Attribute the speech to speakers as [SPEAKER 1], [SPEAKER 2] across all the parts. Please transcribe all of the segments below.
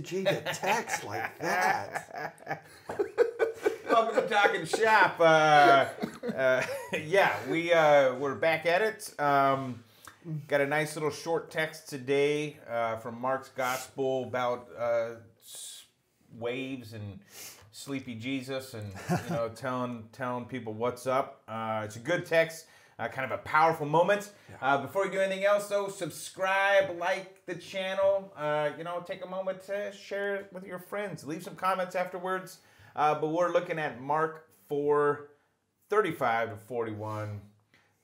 [SPEAKER 1] Gee, the text like that.
[SPEAKER 2] Welcome to Talking Shop. Yeah, we're back at it. Got a nice little short text today from Mark's Gospel about waves and sleepy Jesus, and telling people what's up. It's a good text. Kind of a powerful moment. Before you do anything else, though, subscribe, like the channel. Take a moment to share it with your friends. Leave some comments afterwards. But we're looking at Mark 4:35 to 41,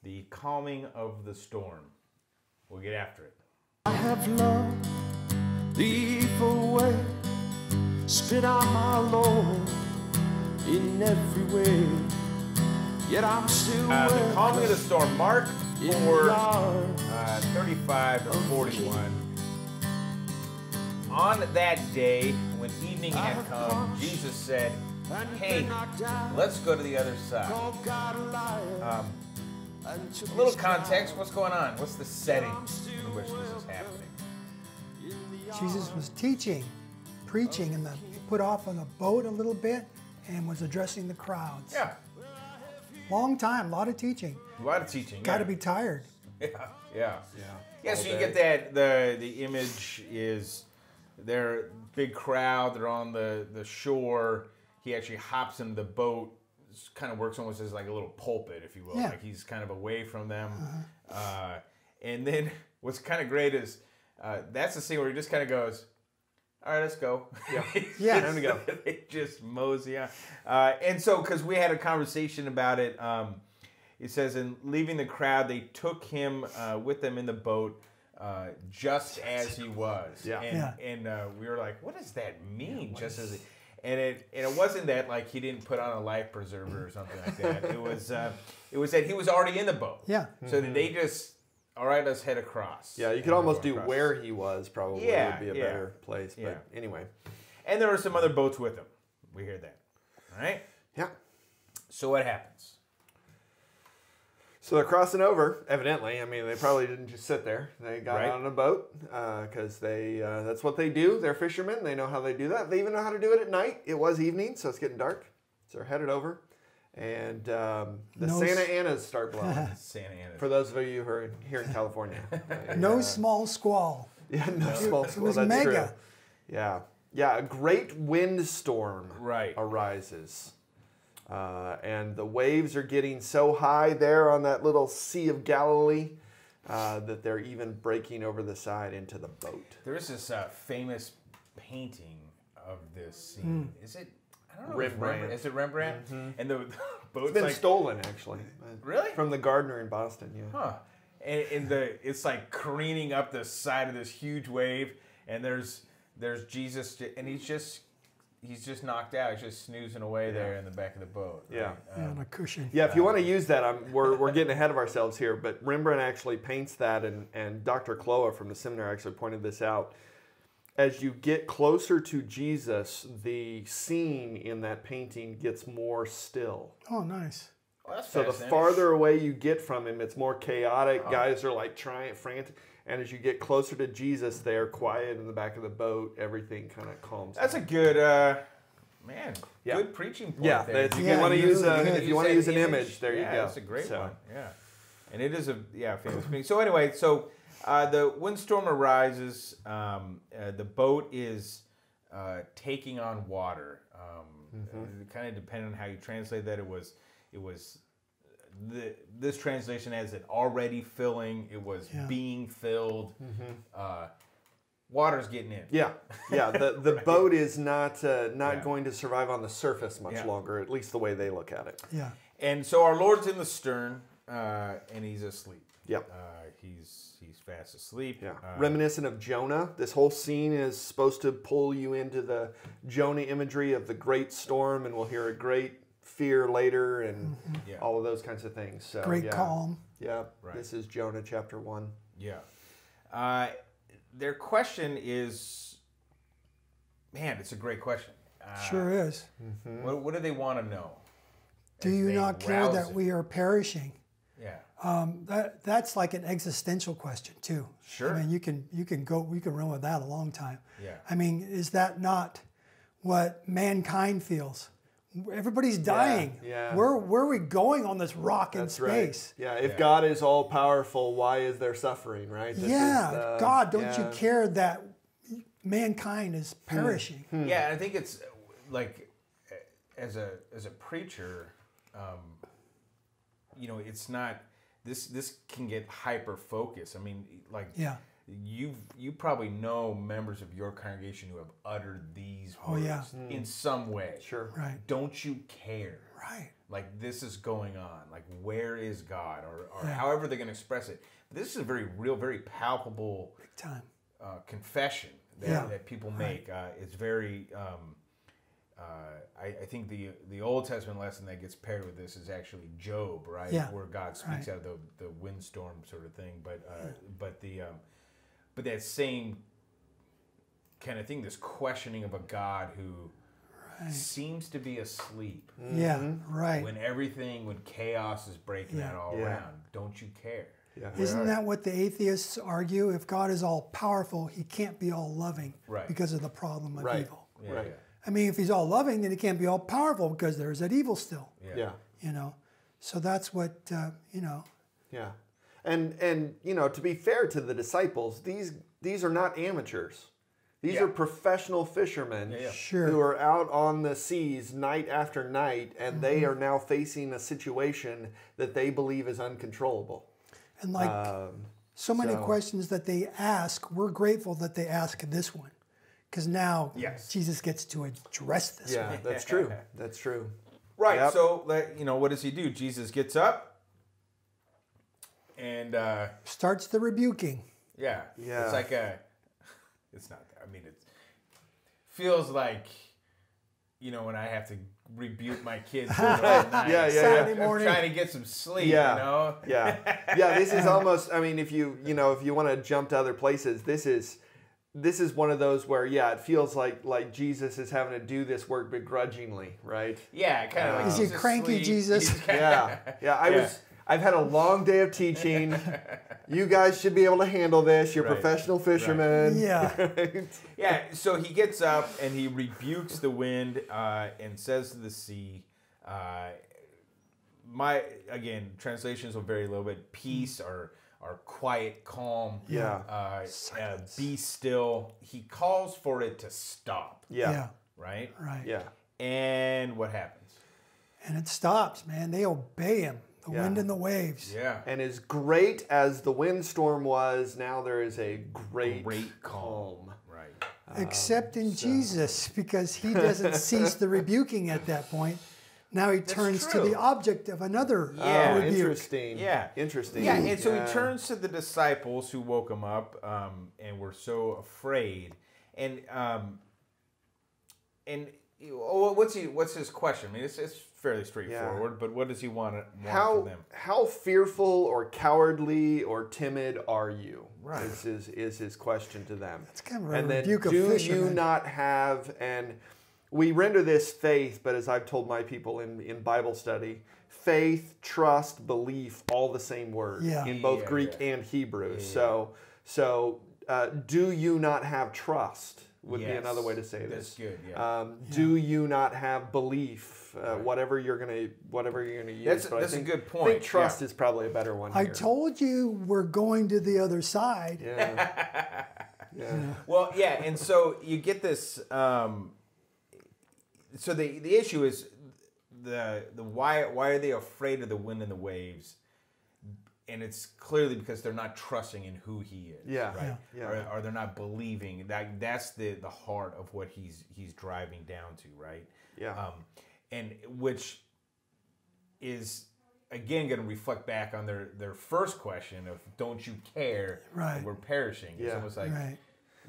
[SPEAKER 2] the calming of the storm. We'll get after it.
[SPEAKER 3] I have loved the evil way, spit out my Lord in every way. Yet I'm still
[SPEAKER 2] the calming of the storm, Mark 4:35 to 41. On that day, when evening had come, Jesus said, "Hey, let's go to the other side." A little context, what's going on? What's the setting in which this is happening?
[SPEAKER 4] Jesus was teaching, preaching, and he put off on a boat a little bit and was addressing the crowds.
[SPEAKER 2] Yeah.
[SPEAKER 4] Long time, a lot of teaching.
[SPEAKER 2] A lot of teaching.
[SPEAKER 4] Got to be tired.
[SPEAKER 2] Yeah. So you get that, the image is they're big crowd, they're on the shore. He actually hops into the boat. Kind of works almost as like a little pulpit, if you will.
[SPEAKER 4] Yeah.
[SPEAKER 2] Like he's kind of away from them. And then what's kind of great is that's the scene where he just kind of goes, "All right, let's go."
[SPEAKER 4] Yeah.
[SPEAKER 2] Time to go. They just mosey on. And so, because we had a conversation about it, it says, in leaving the crowd, they took him with them in the boat just as he was. And we were like, what does that mean? Just as he... And it wasn't that like he didn't put on a life preserver or something like that. It was that he was already in the boat.
[SPEAKER 4] Yeah.
[SPEAKER 2] So they just, all right, let's head across.
[SPEAKER 1] Yeah, you could almost do where he was probably would be a better place. But anyway.
[SPEAKER 2] And there were some other boats with him. We hear that. All right?
[SPEAKER 1] Yeah.
[SPEAKER 2] So what happens?
[SPEAKER 1] So they're crossing over, evidently. I mean, they probably didn't just sit there. They got on a boat because that's what they do. They're fishermen. They know how they do that. They even know how to do it at night. It was evening, so it's getting dark. So they're headed over. And Santa Anas start blowing.
[SPEAKER 2] Santa Anas.
[SPEAKER 1] For those of you who are here in California.
[SPEAKER 4] No small squall.
[SPEAKER 1] Yeah, no small squall.
[SPEAKER 4] It was
[SPEAKER 1] That's
[SPEAKER 4] mega.
[SPEAKER 1] true. Yeah. Yeah, a great windstorm arises. And the waves are getting so high there on that little Sea of Galilee that they're even breaking over the side into the boat.
[SPEAKER 2] There is this famous painting of this scene. Is it? I don't know.
[SPEAKER 1] Rembrandt.
[SPEAKER 2] Is it Rembrandt? Mm-hmm. And the boat's
[SPEAKER 1] been stolen, actually.
[SPEAKER 2] Really?
[SPEAKER 1] From the gardener in Boston, yeah.
[SPEAKER 2] Huh. And it's like careening up the side of this huge wave, and there's Jesus, and he's just knocked out. He's just snoozing away there in the back of the boat. Right?
[SPEAKER 1] Yeah.
[SPEAKER 4] On a cushion.
[SPEAKER 1] Yeah, if you want to use that, we're getting ahead of ourselves here, but Rembrandt actually paints that, and Dr. Kloa from the seminary actually pointed this out. As you get closer to Jesus, the scene in that painting gets more still.
[SPEAKER 4] Oh, nice.
[SPEAKER 2] Well, that's
[SPEAKER 1] so the farther away you get from him, it's more chaotic. Guys are like trying, frantic. And as you get closer to Jesus, they're quiet in the back of the boat. Everything kind of calms down.
[SPEAKER 2] That's a good, good preaching point.
[SPEAKER 1] Yeah,
[SPEAKER 2] there.
[SPEAKER 1] if you want to use an image, there you go.
[SPEAKER 2] That's a great one. Yeah, and it is a famous painting. So anyway, the windstorm arises. The boat is taking on water. Kind of depending on how you translate that. It was. This translation has it already filling. It was being filled. Water's getting in.
[SPEAKER 1] Yeah. The boat is not going to survive on the surface much longer. At least the way they look at it.
[SPEAKER 4] Yeah.
[SPEAKER 2] And so our Lord's in the stern, and he's asleep.
[SPEAKER 1] Yep.
[SPEAKER 2] He's fast asleep.
[SPEAKER 1] Yeah. Reminiscent of Jonah. This whole scene is supposed to pull you into the Jonah imagery of the great storm, and we'll hear a great fear later and all of those kinds of things. So,
[SPEAKER 4] great calm.
[SPEAKER 1] Yeah. Right. This is Jonah chapter 1.
[SPEAKER 2] Yeah. Their question is, man, it's a great question.
[SPEAKER 4] Sure is.
[SPEAKER 2] What do they want to know?
[SPEAKER 4] Do you not care that we are perishing?
[SPEAKER 2] Yeah.
[SPEAKER 4] That's like an existential question too.
[SPEAKER 2] Sure.
[SPEAKER 4] I mean, you can run with that a long time.
[SPEAKER 2] Yeah.
[SPEAKER 4] I mean, is that not what mankind feels? Everybody's dying.
[SPEAKER 1] yeah.
[SPEAKER 4] Where are we going on this rock in
[SPEAKER 1] That's
[SPEAKER 4] space?
[SPEAKER 1] right. Yeah, if God is all powerful, why is there suffering, right? This
[SPEAKER 4] Yeah,
[SPEAKER 1] is,
[SPEAKER 4] God, don't you care that mankind is perishing?
[SPEAKER 2] Yeah, I think it's like as a preacher, you know, it's not this can get hyper focused. I mean, like you probably know members of your congregation who have uttered these words in some way.
[SPEAKER 1] Sure.
[SPEAKER 4] Right.
[SPEAKER 2] Don't you care?
[SPEAKER 4] Right.
[SPEAKER 2] Like this is going on. Like where is God, or however they're going to express it. But this is a very real, very palpable,
[SPEAKER 4] Big time.
[SPEAKER 2] confession that people make. It's very. I think the Old Testament lesson that gets paired with this is actually Job, right?
[SPEAKER 4] Yeah.
[SPEAKER 2] Where God speaks out of the windstorm sort of thing. But that same kind of thing, this questioning of a God who seems to be asleep.
[SPEAKER 4] Yeah, right.
[SPEAKER 2] When chaos is breaking out all around, don't you care?
[SPEAKER 1] Yeah.
[SPEAKER 4] Isn't that what the atheists argue? If God is all powerful, he can't be all loving because of the problem of evil.
[SPEAKER 2] Yeah,
[SPEAKER 1] Right.
[SPEAKER 2] yeah.
[SPEAKER 4] I mean, if he's all loving, then he can't be all powerful because there's that evil still.
[SPEAKER 1] Yeah.
[SPEAKER 4] You know, so that's what you know.
[SPEAKER 1] Yeah. And you know, to be fair to the disciples, these are not amateurs. These are professional fishermen
[SPEAKER 4] Sure.
[SPEAKER 1] who are out on the seas night after night, and they are now facing a situation that they believe is uncontrollable.
[SPEAKER 4] And like so many questions that they ask, we're grateful that they ask this one. Because now Jesus gets to address this one.
[SPEAKER 1] Yeah, that's true. That's true.
[SPEAKER 2] Right.
[SPEAKER 1] Yep.
[SPEAKER 2] So, you know, what does he do? Jesus gets up and
[SPEAKER 4] Starts the rebuking.
[SPEAKER 1] Yeah.
[SPEAKER 2] It's like it's not. I mean, it feels like, you know, when I have to rebuke my kids at night.
[SPEAKER 4] Saturday
[SPEAKER 2] I'm
[SPEAKER 4] morning.
[SPEAKER 2] trying to get some sleep.
[SPEAKER 1] Yeah.
[SPEAKER 2] You know.
[SPEAKER 1] Yeah. This is almost. I mean, if you want to jump to other places, this is one of those where it feels like Jesus is having to do this work begrudgingly, right?
[SPEAKER 2] Yeah, kind of like.
[SPEAKER 4] Is he cranky, Jesus?
[SPEAKER 1] I've had a long day of teaching. You guys should be able to handle this. You're professional fishermen.
[SPEAKER 4] Yeah.
[SPEAKER 1] Right?
[SPEAKER 2] Yeah, so he gets up and he rebukes the wind and says to the sea, translations will vary a little bit, peace or quiet, calm, be still. He calls for it to stop.
[SPEAKER 1] Yeah.
[SPEAKER 2] Right?
[SPEAKER 4] Right.
[SPEAKER 1] Yeah.
[SPEAKER 2] And what happens?
[SPEAKER 4] And it stops, man. They obey him. The wind and the waves.
[SPEAKER 2] Yeah.
[SPEAKER 1] And as great as the windstorm was, now there is a great calm.
[SPEAKER 2] Right.
[SPEAKER 4] Except in Jesus, because he doesn't cease the rebuking at that point. Now he turns to the object of another rebuke.
[SPEAKER 1] Interesting.
[SPEAKER 2] Yeah.
[SPEAKER 1] Interesting.
[SPEAKER 2] Yeah, and so he turns to the disciples who woke him up and were so afraid. And what's his question? I mean, it's fairly straightforward, but what does he want from them?
[SPEAKER 1] How fearful or cowardly or timid are you?
[SPEAKER 2] Right.
[SPEAKER 1] Is his question to them.
[SPEAKER 4] It's kind of a
[SPEAKER 1] And then
[SPEAKER 4] rebuke of
[SPEAKER 1] do
[SPEAKER 4] fishermen.
[SPEAKER 1] you not have, and we render this faith, but as I've told my people in Bible study, faith, trust, belief, all the same word in both Greek and Hebrew. So do you not have trust? Would be another way to say this.
[SPEAKER 2] That's good. Yeah.
[SPEAKER 1] Do you not have belief? Whatever you're gonna use.
[SPEAKER 2] That's a good point.
[SPEAKER 1] I think trust is probably a better one.
[SPEAKER 4] I
[SPEAKER 1] here.
[SPEAKER 4] told you we're going to the other side.
[SPEAKER 1] Yeah.
[SPEAKER 2] Well, yeah, and so you get this. So the issue is the why are they afraid of the wind and the waves? And it's clearly because they're not trusting in who he is.
[SPEAKER 1] Yeah.
[SPEAKER 2] Right.
[SPEAKER 1] Yeah.
[SPEAKER 2] Or they're not believing. That's the heart of what he's driving down to, right?
[SPEAKER 1] Yeah.
[SPEAKER 2] And which is again going to reflect back on their first question of don't you care that we're perishing? It's almost like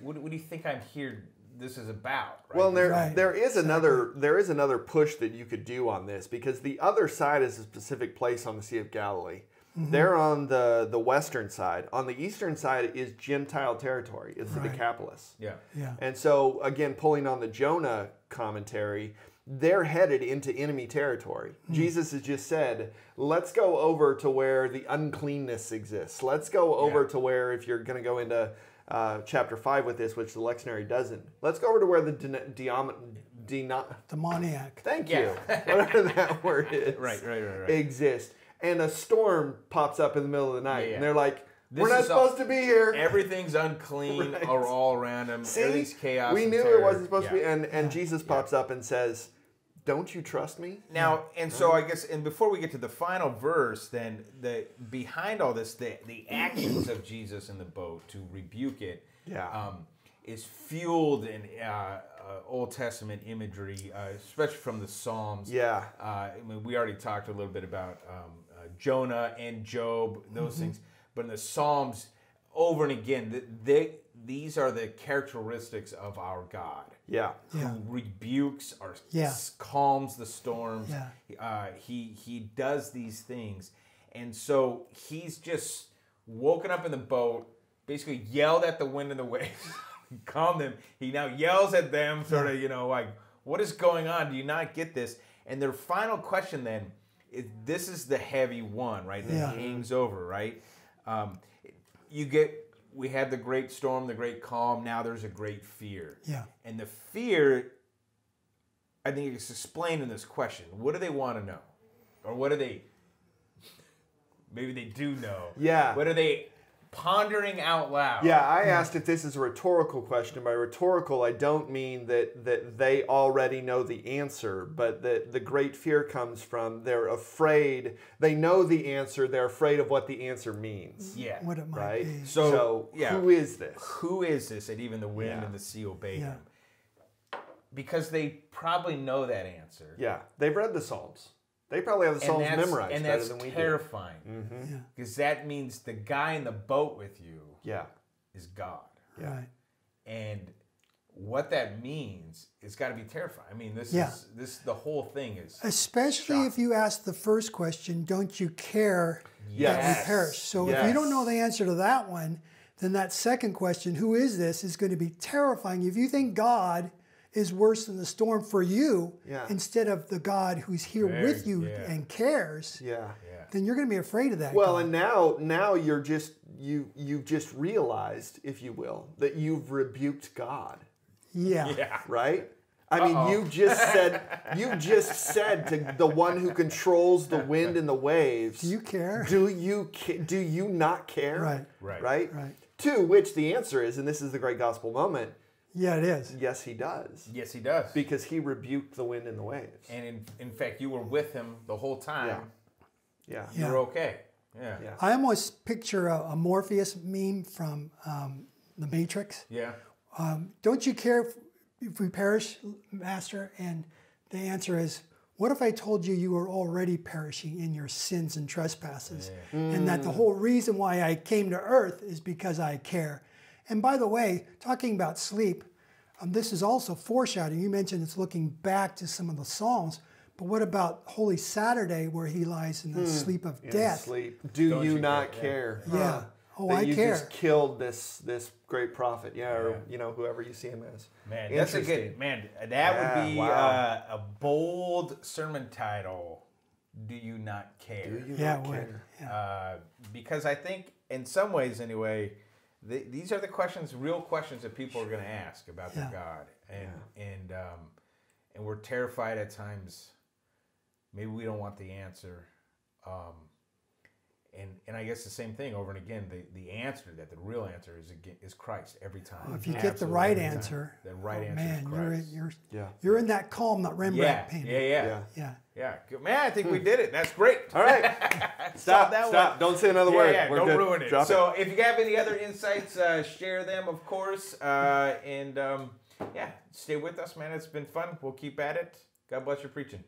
[SPEAKER 2] what do you think I'm here? This is about. Right?
[SPEAKER 1] Well, there is another push that you could do on this, because the other side is a specific place on the Sea of Galilee. Mm-hmm. They're on the western side. On the eastern side is Gentile territory. It's the Decapolis.
[SPEAKER 2] Yeah.
[SPEAKER 1] And so, again, pulling on the Jonah commentary, they're headed into enemy territory. Jesus has just said, let's go over to where the uncleanness exists. Let's go over to where, if you're going to go into chapter 5 with this, which the lectionary doesn't, let's go over to where the
[SPEAKER 4] demoniac.
[SPEAKER 1] Thank you. Whatever that word is.
[SPEAKER 2] Right.
[SPEAKER 1] Exist. And a storm pops up in the middle of the night. And they're like, we're not supposed to be here.
[SPEAKER 2] Everything's unclean or all around them.
[SPEAKER 1] See,
[SPEAKER 2] everything's chaos.
[SPEAKER 1] We knew it wasn't supposed to be. And Jesus pops up and says, don't you trust me?
[SPEAKER 2] Now, and so I guess, and before we get to the final verse, then behind all this, the actions of Jesus in the boat to rebuke it is fueled in Old Testament imagery, especially from the Psalms.
[SPEAKER 1] Yeah.
[SPEAKER 2] I mean, we already talked a little bit about Jonah and Job, those things. But in the Psalms, over and again, these are the characteristics of our God.
[SPEAKER 1] Yeah.
[SPEAKER 2] Who rebukes or calms the storms.
[SPEAKER 4] Yeah.
[SPEAKER 2] He does these things. And so he's just woken up in the boat, basically yelled at the wind and the waves, calmed them. He now yells at them, sort of, like, what is going on? Do you not get this? And their final question then, this is the heavy one, right? That hangs over, right? We had the great storm, the great calm. Now there's a great fear.
[SPEAKER 4] Yeah.
[SPEAKER 2] And the fear, I think it's explained in this question. What do they want to know? Or what do they, maybe they do know.
[SPEAKER 1] Yeah.
[SPEAKER 2] What are they pondering out loud?
[SPEAKER 1] Yeah, I asked if this is a rhetorical question. By rhetorical, I don't mean that they already know the answer, but that the great fear comes from they're afraid. They know the answer. They're afraid of what the answer means.
[SPEAKER 2] Yeah.
[SPEAKER 4] What it might
[SPEAKER 1] Right?
[SPEAKER 4] be.
[SPEAKER 1] So who is this?
[SPEAKER 2] Who is this that even the wind and the sea obey him? Because they probably know that answer.
[SPEAKER 1] Yeah, they've read the Psalms. They probably have the Psalms memorized
[SPEAKER 2] and
[SPEAKER 1] better than we do.
[SPEAKER 2] that's terrifying. Because that means the guy in the boat with you is God.
[SPEAKER 1] Yeah.
[SPEAKER 4] Right.
[SPEAKER 2] And what that means, it's got to be terrifying. I mean, this the whole thing is
[SPEAKER 4] especially
[SPEAKER 2] shocking.
[SPEAKER 4] if you ask the first question, don't you care that we perish? So if you don't know the answer to that one, then that second question, who is this, is going to be terrifying. If you think God is worse than the storm for you instead of the God who's here with you and cares, then you're going to be afraid of that.
[SPEAKER 1] Well,
[SPEAKER 4] God.
[SPEAKER 1] and now you've just realized, if you will, that you've rebuked God.
[SPEAKER 4] Yeah.
[SPEAKER 1] Right? I mean, you just said to the one who controls the wind and the waves,
[SPEAKER 4] Do you care?
[SPEAKER 1] Do you not care?
[SPEAKER 4] Right.
[SPEAKER 1] To which the answer is, and this is the great gospel moment,
[SPEAKER 4] Yeah, it is.
[SPEAKER 1] yes, he does.
[SPEAKER 2] Yes, he does.
[SPEAKER 1] Because he rebuked the wind and the waves.
[SPEAKER 2] And in fact, you were with him the whole time.
[SPEAKER 1] Yeah.
[SPEAKER 2] You were okay. Yeah.
[SPEAKER 4] I almost picture a Morpheus meme from The Matrix.
[SPEAKER 2] Yeah.
[SPEAKER 4] Don't you care if we perish, Master? And the answer is, what if I told you you were already perishing in your sins and trespasses? And that the whole reason why I came to earth is because I care. And by the way, talking about sleep, this is also foreshadowing. You mentioned it's looking back to some of the Psalms, but what about Holy Saturday where he lies in the sleep of death?
[SPEAKER 1] Sleep. Do you not care?
[SPEAKER 4] Yeah. Oh,
[SPEAKER 1] that
[SPEAKER 4] I
[SPEAKER 1] you
[SPEAKER 4] care.
[SPEAKER 1] just killed this great prophet, or whoever you see him as.
[SPEAKER 2] Man, that's a good That would be a bold sermon title. Do you not care?
[SPEAKER 1] Do you not care?
[SPEAKER 2] Because I think, in some ways, anyway, these are the questions, real questions that people are going to ask about their God, and we're terrified at times. Maybe we don't want the answer. And I guess the same thing over and again. The answer, the real answer is Christ every time.
[SPEAKER 4] Well, if you get the right answer,
[SPEAKER 2] the right answer is Christ.
[SPEAKER 4] You're in that calm that Rembrandt painted.
[SPEAKER 2] Yeah. Man, I think we did it. That's great.
[SPEAKER 1] All right. Stop. Don't say another word.
[SPEAKER 2] Yeah, don't ruin it.
[SPEAKER 1] Drop
[SPEAKER 2] so if you have any other insights, share them, of course. Stay with us, man. It's been fun. We'll keep at it. God bless your preaching.